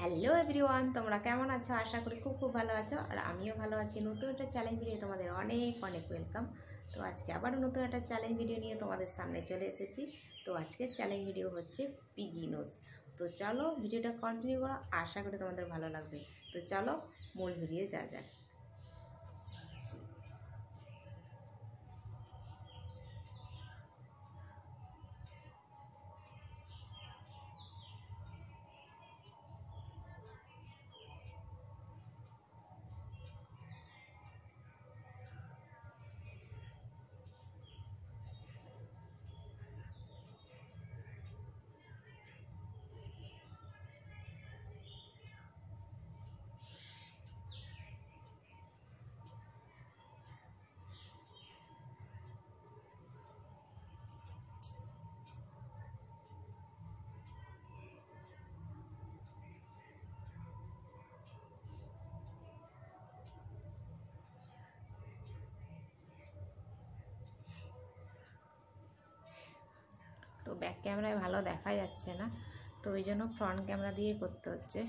Hello everyone, তোমরা কেমন আছো? আশা করি খুব খুব ভালো আছো। আর আমিও ভালো আছি। নতুন একটা চ্যালেঞ্জ ভিডিও তোমাদের অনেক অনেক ওয়েলকাম। তো আজকে আবারও নতুন একটা চ্যালেঞ্জ ভিডিও নিয়ে তোমাদের সামনে চলে এসেছি। তো আজকের চ্যালেঞ্জ ভিডিও হচ্ছে পিগি নোজ। তো চলো ভিডিওটা কন্টিনিউ করো, আশা করি তোমাদের ভালো লাগবে। তো চলো মূল ভিডিও যা যাক। তো ব্যাক ক্যামেরায় ভালো দেখা যাচ্ছে না, তো ওই জন্য ফ্রন্ট ক্যামেরা দিয়ে করতে হচ্ছে।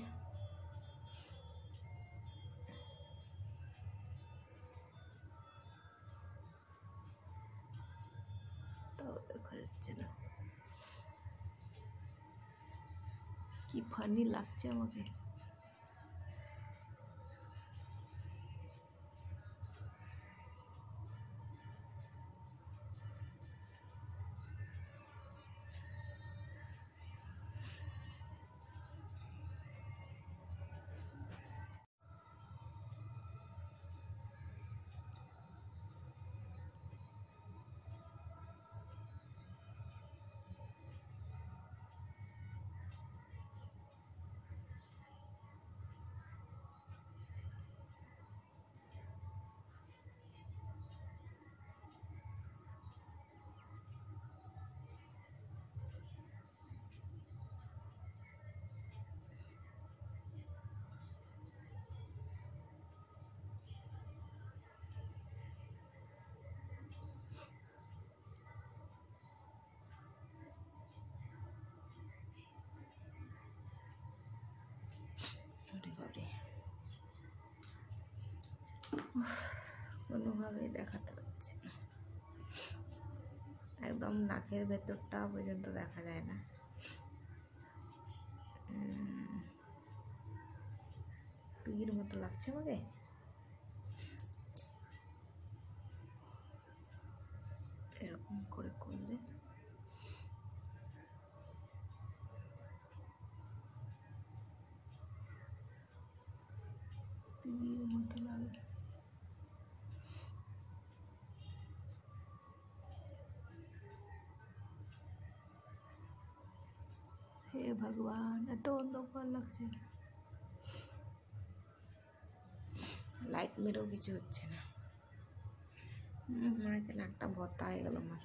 তো দেখা যাচ্ছে না, কি ফানি লাগছে আমাকে। কোনোভাবেই দেখাতে পারছি না, একদম নাকের ভেতরটা পর্যন্ত দেখা যায় না। পিগির মতো লাগছে আমাকে। এরকম করে করলে পিগির মতো লাগে। হে ভগবান, এত অন্ধকার লাগছে, লাইট মেরেও কিছু হচ্ছে না। মনে হচ্ছে নাকটা ভর্তা হয়ে গেল আমার।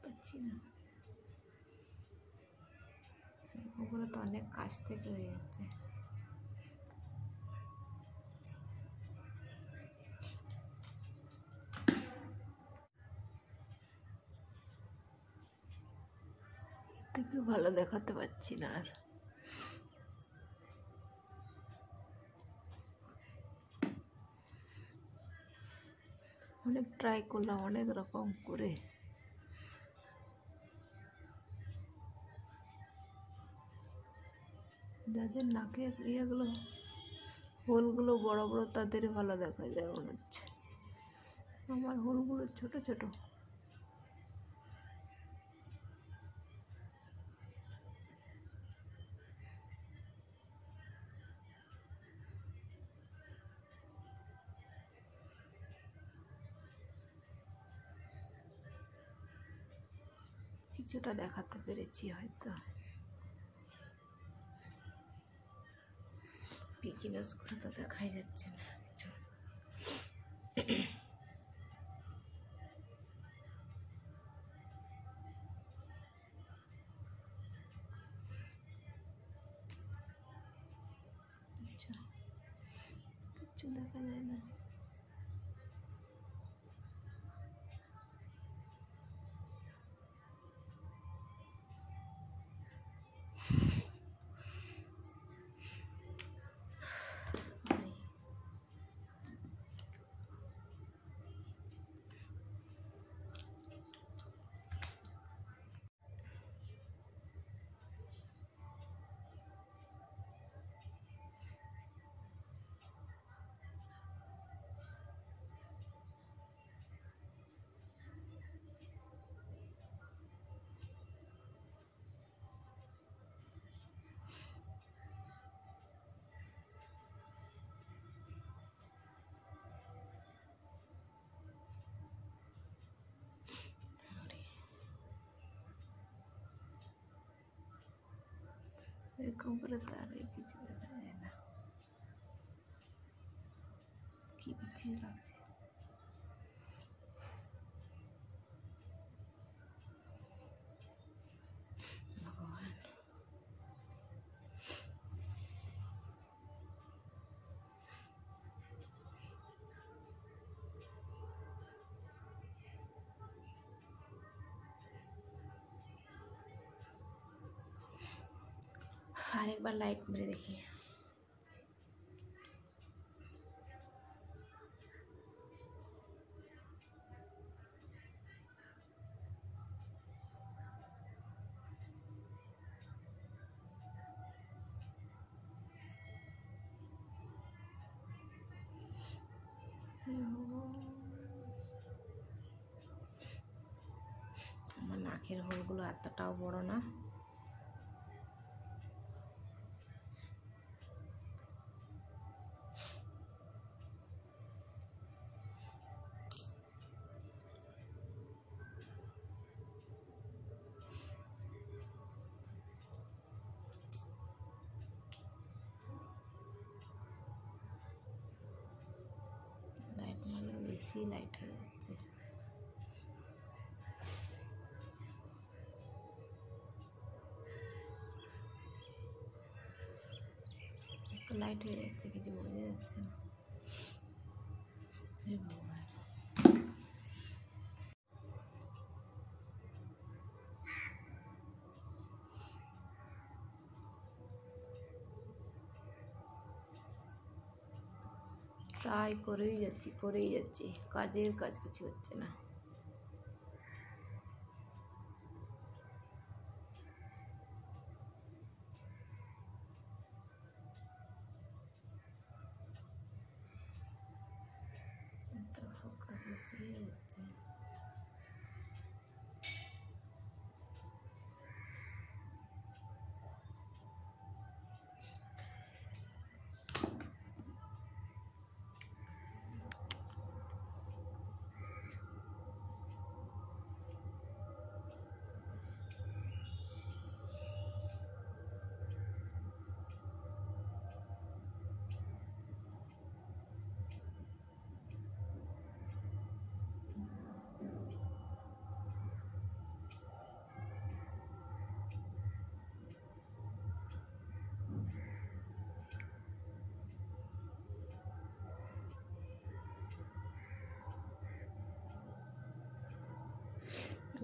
পাচ্ছি না, ওগুলো তো অনেক কাছ থেকে হয়ে যাচ্ছে। থেকে ভালো দেখাতে পাচ্ছি না আর। অনেক ট্রাই করলাম অনেক রকম করে, যাদের নাকের ইয়েগুলো হোলগুলো বড় বড় তাদের ভালো দেখা যায় মনে হচ্ছে। আমার হোলগুলো ছোট ছোট। কিছুটা দেখাতে পেরেছি হয়তো। পিগি নোজগুলো তো দেখাই যাচ্ছে না। দেখা যায় না। এরকম করে তো আর কিছু দেখা যায় না, কি বিচ্ছিরি লাগছে। ভগবান, আরেকবার লাইট মেরে দেখি। আমার নাকের হোলগুলো এতটাও বড় না। লাইট মারলে বেশি লাইট হয়ে যাচ্ছে। লাইট হয়ে যাচ্ছে, কিছু বোঝা যাচ্ছে না। হে ভগবান, ট্রাই করেই যাচ্ছি, কাজের কাজ কিছু হচ্ছে না। ফোকাস এসেই যাচ্ছে।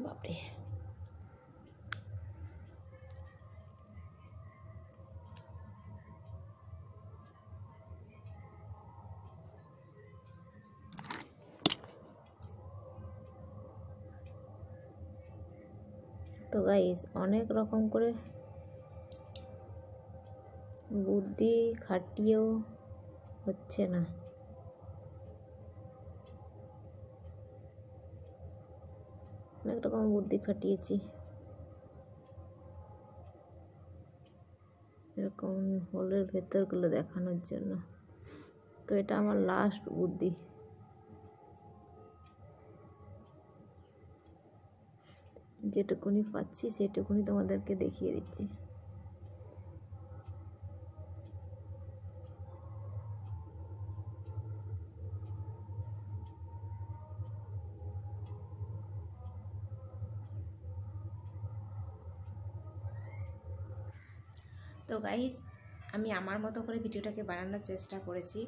বাপরে, তো গাইস অনেক রকম করে বুদ্ধি খাটিয়েও হচ্ছে না। অনেক রকম বুদ্ধি খাটিয়েছি এরকম হোলের ভেতরগুলো দেখানোর জন্য, তো এটা আমার লাস্ট বুদ্ধি। যেটুকুনি পাচ্ছি সেটুকুনি তোমাদেরকে দেখিয়ে দিচ্ছি। তো গাইস, আমি আমার মতো করে ভিডিওটাকে বানানোর চেষ্টা করেছি।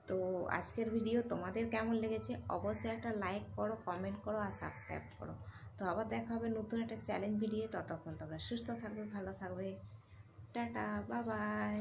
তো আজকের ভিডিও তোমাদের কেমন লেগেছে অবশ্যই একটা লাইক করো, কমেন্ট করো আর সাবস্ক্রাইব করো। তো আবার দেখা হবে নতুন একটা চ্যালেঞ্জ ভিডিও। ততক্ষণ তোমরা সুস্থ থাকবে, ভালো থাকবে। Tata, bye bye.